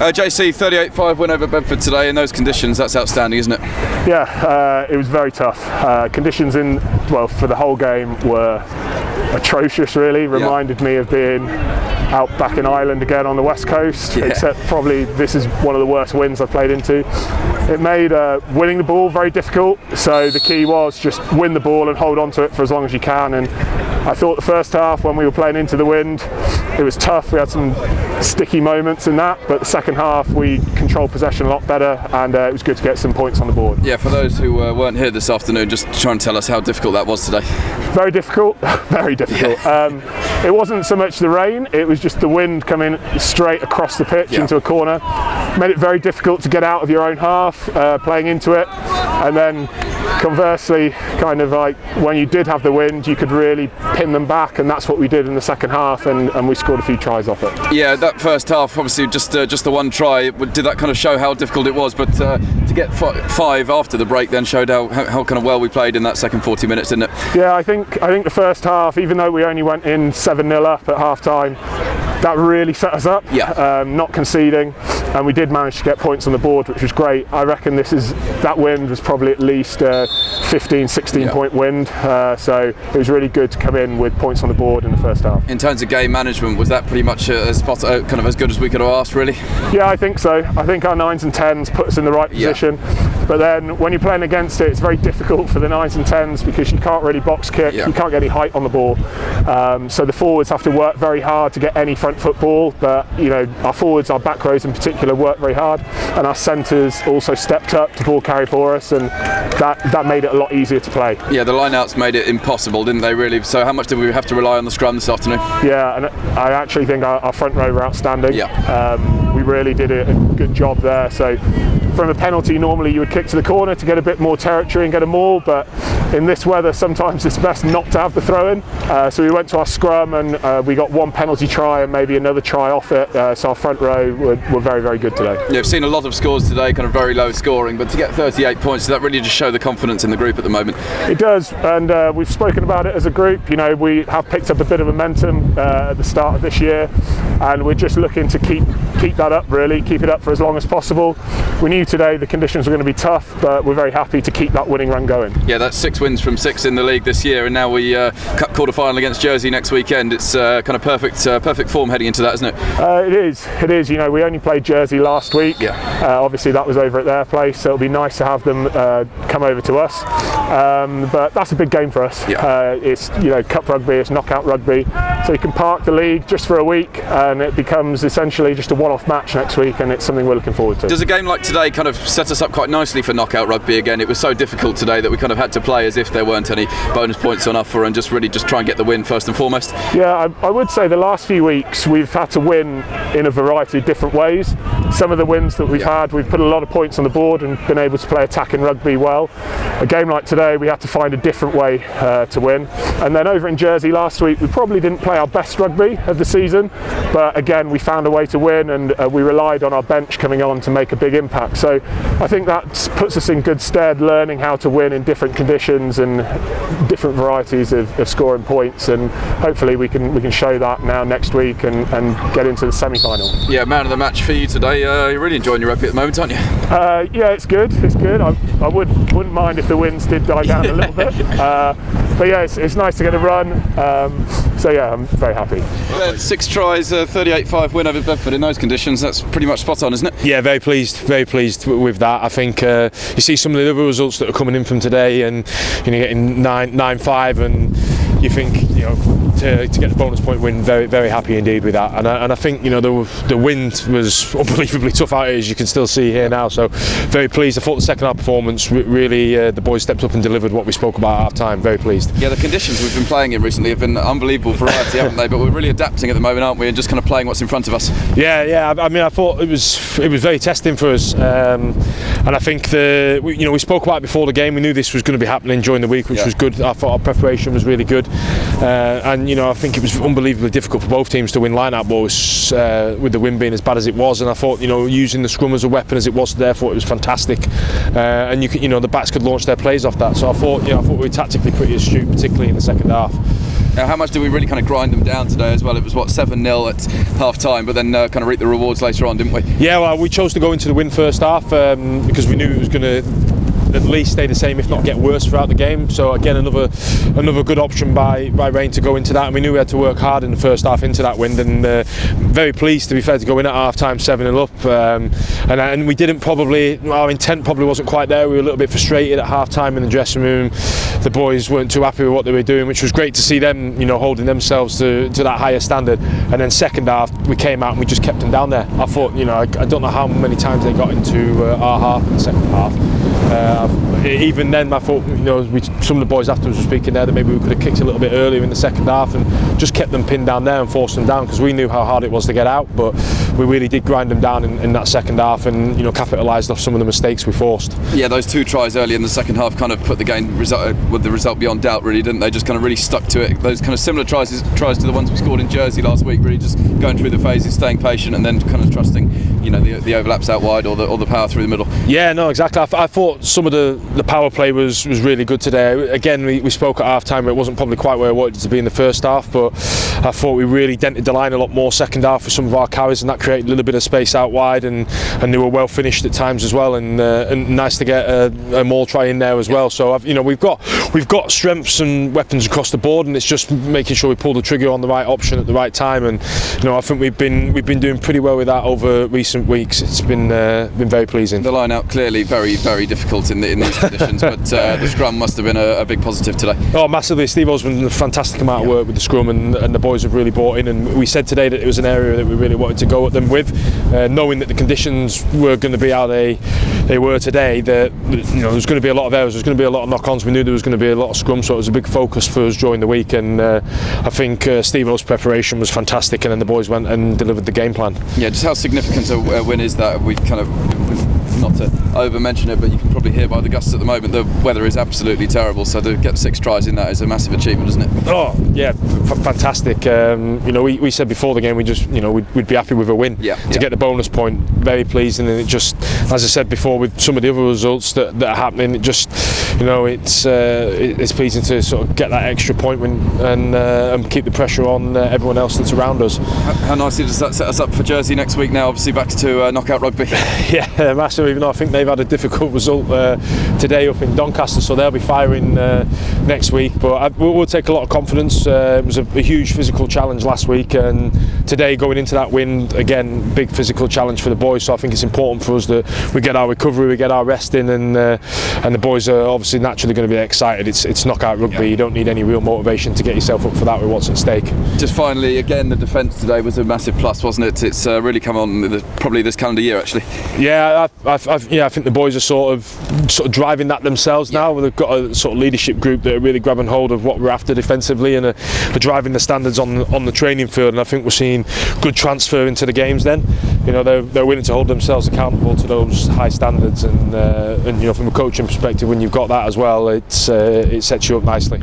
JC, 38-5 win over Bedford today in those conditions. That's outstanding, isn't it? Yeah, it was very tough. Conditions for the whole game were atrocious, really. Reminded me of being out back in Ireland again on the west coast, except probably this is one of the worst wins I've played into. It made winning the ball very difficult, so the key was just win the ball and hold on to it for as long as you can. And I thought the first half, when we were playing into the wind, it was tough. We had some sticky moments in that, but the second half we controlled possession a lot better, and it was good to get some points on the board. Yeah, for those who weren't here this afternoon, just try and tell us how difficult that was today. Very difficult, very difficult. Yeah. It wasn't so much the rain, it was just the wind coming straight across the pitch into a corner. Made it very difficult to get out of your own half, playing into it, and then conversely, kind of like when you did have the wind, you could really pin them back, and that's what we did in the second half, and we scored a few tries off it. Yeah, that first half, obviously just the one try, did that kind of show how difficult it was, but to get 5 after the break then showed how kind of well we played in that second 40 minutes, didn't it? Yeah, I think the first half, even though we only went in 7-0 up at half time, that really set us up, not conceding, and we did manage to get points on the board, which was great. I reckon that wind was probably at least 15-16 point wind, so it was really good to come in with points on the board in the first half. In terms of game management, was that pretty much kind of as good as we could have asked, really? Yeah, I think so. I think our 9s and 10s put us in the right position, but then when you're playing against it, it's very difficult for the 9s and 10s because you can't really box kick, you can't get any height on the ball, so the forwards have to work very hard to get any front foot ball, but our forwards, our back rows in particular, work very hard, and our centres also stepped up to ball carry for us, and that made it a lot easier to play. Yeah, the line-outs made it impossible, didn't they, really? So how much did we have to rely on the scrum this afternoon? Yeah, and I actually think our front row were outstanding. We really did a good job there. So from a penalty, normally you would kick to the corner to get a bit more territory and get a maul, but in this weather sometimes it's best not to have the throw-in. So we went to our scrum and we got one penalty try and maybe another try off it, so our front row were very, very good today. Yeah, I've seen a lot of scores today, kind of very low scoring, but to get 38 points, does that really just show the confidence in the group at the moment? It does, and we've spoken about it as a group. We have picked up a bit of momentum at the start of this year, and we're just looking to keep that up, really, keep it up for as long as possible. We knew today the conditions were going to be tough, but we're very happy to keep that winning run going. Yeah, that's 6 wins from 6 in the league this year, and now we cut quarter-final against Jersey next weekend. It's kind of perfect form heading into that, isn't it? It is. We only played Jersey last week. Obviously that was over at their place, so it'll be nice to have them come over to us. But that's a big game for us. It's cup rugby, it's knockout rugby, so you can park the league just for a week, and it becomes essentially just a one-off match next week, and it's something we're looking forward to. Does a game like today kind of set us up quite nicely for knockout rugby again? It was so difficult today that we kind of had to play as if there weren't any bonus points on offer and just really try and get the win first and foremost. Yeah, I would say the last few weeks we've had to win in a variety of different ways. Some of the wins that we've had, we've put a lot of points on the board and been able to play attacking rugby well. A game like today, we had to find a different way to win. And then over in Jersey last week, we probably didn't play our best rugby of the season, but again, we found a way to win, and we relied on our bench coming on to make a big impact. So I think that puts us in good stead, learning how to win in different conditions and different varieties of scoring points, and hopefully we can show that now next week and get into the semi-final. Yeah, man of the match for you today. You're really enjoying your rugby at the moment, aren't you? Yeah, it's good. I wouldn't mind if the winds did die down a little bit. But yeah, it's nice to get a run. So yeah, I'm very happy. 6 tries, 38-5 win over Bedford in those conditions. That's pretty much spot on, isn't it? Yeah, very pleased with that. I think you see some of the other results that are coming in from today, and getting 9-5, and you think to get the bonus point win, very, very happy indeed with that. And I think the wind was unbelievably tough out here, as you can still see here now. So very pleased. I thought the second half performance really the boys stepped up and delivered what we spoke about at half time. Very pleased. Yeah, the conditions we've been playing in recently have been unbelievable variety, haven't they? But we're really adapting at the moment, aren't we? And just kind of playing what's in front of us. Yeah. I mean, I thought it was very testing for us, and I think we spoke about it before the game. We knew this was going to be happening during the week, which was good. I thought our preparation was really good, and I think it was unbelievably difficult for both teams to win line-out balls with the wind being as bad as it was. And I thought using the scrum as a weapon as it was, therefore it was fantastic, and the backs could launch their plays off that. So I thought we were tactically pretty astute, particularly in the second half. How much did we really kind of grind them down today as well? It was, what, 7-0 at half-time, but then kind of reap the rewards later on, didn't we? Yeah, well, we chose to go into the win first half because we knew it was going to at least stay the same, if not get worse throughout the game. So again, another good option by Rain to go into that, and we knew we had to work hard in the first half into that win, and very pleased, to be fair, to go in at half time 7-0 up, and we didn't our intent probably wasn't quite there. We were a little bit frustrated at half time in the dressing room. The boys weren't too happy with what they were doing, which was great to see them, holding themselves to that higher standard. And then second half we came out and we just kept them down there. I thought, I don't know how many times they got into our half in the second half. Even then I thought, some of the boys afterwards were speaking there that maybe we could have kicked a little bit earlier in the second half and just kept them pinned down there and forced them down, because we knew how hard it was to get out, but we really did grind them down in that second half and capitalised off some of the mistakes we forced. Yeah, those 2 tries early in the second half kind of put the game with the result beyond doubt, really, didn't they? Just kind of really stuck to it. Those kind of similar tries to the ones we scored in Jersey last week, really just going through the phases, staying patient, and then kind of trusting the overlaps out wide or the power through the middle. Yeah, no, exactly. I thought some of the power play was really good today. Again, we spoke at half time, it wasn't probably quite where I wanted it to be in the first half, but I thought we really dented the line a lot more second half with some of our carries, and that created a little bit of space out wide, and they were well finished at times as well, and nice to get a maul try in there as well. So we've got strengths and weapons across the board, and it's just making sure we pull the trigger on the right option at the right time, and I think we've been doing pretty well with that over recent weeks. It's been very pleasing. The line out clearly very, very difficult in these conditions, but the scrum must have been a big positive today. Oh, massively. Steve O's done a fantastic amount of work with the scrum, and the boys have really bought in, and we said today that it was an area that we really wanted to go at them with, knowing that the conditions were going to be how they were today, that there was going to be a lot of errors, there's going to be a lot of knock-ons. We knew there was going to be a lot of scrum, so it was a big focus for us during the week, and I think Steve O's preparation was fantastic, and then the boys went and delivered the game plan. Yeah, just how significant a win is that? We've kind of, not to over-mention it, but you can probably hear by the gusts at the moment, the weather is absolutely terrible, so to get 6 tries in that is a massive achievement, isn't it? Oh, yeah, fantastic. We said before the game we'd be happy with a win to get the bonus point. Very pleasing, and it just, as I said before, with some of the other results that are happening, it just, it's pleasing to sort of get that extra point and keep the pressure on everyone else that's around us. How nicely does that set us up for Jersey next week now, obviously back to knockout rugby? Yeah, massive, even though I think they've had a difficult result today up in Doncaster, so they'll be firing next week, but we'll take a lot of confidence. It was a huge physical challenge last week, and today going into that win, again, big physical challenge for the boys, so I think it's important for us that we get our recovery, we get our rest in, and the boys are obviously naturally going to be excited. It's knockout rugby, you don't need any real motivation to get yourself up for that with what's at stake. Just finally, again, the defence today was a massive plus, wasn't it? It's really come on probably this calendar year, actually. Yeah, I think the boys are sort of driving that themselves now. They've got a sort of leadership group that are really grabbing hold of what we're after defensively, and are driving the standards on the training field, and I think we're seeing good transfer into the games then. They're willing to hold themselves accountable to those high standards, and from a coaching perspective, when you've got that as well, it sets you up nicely.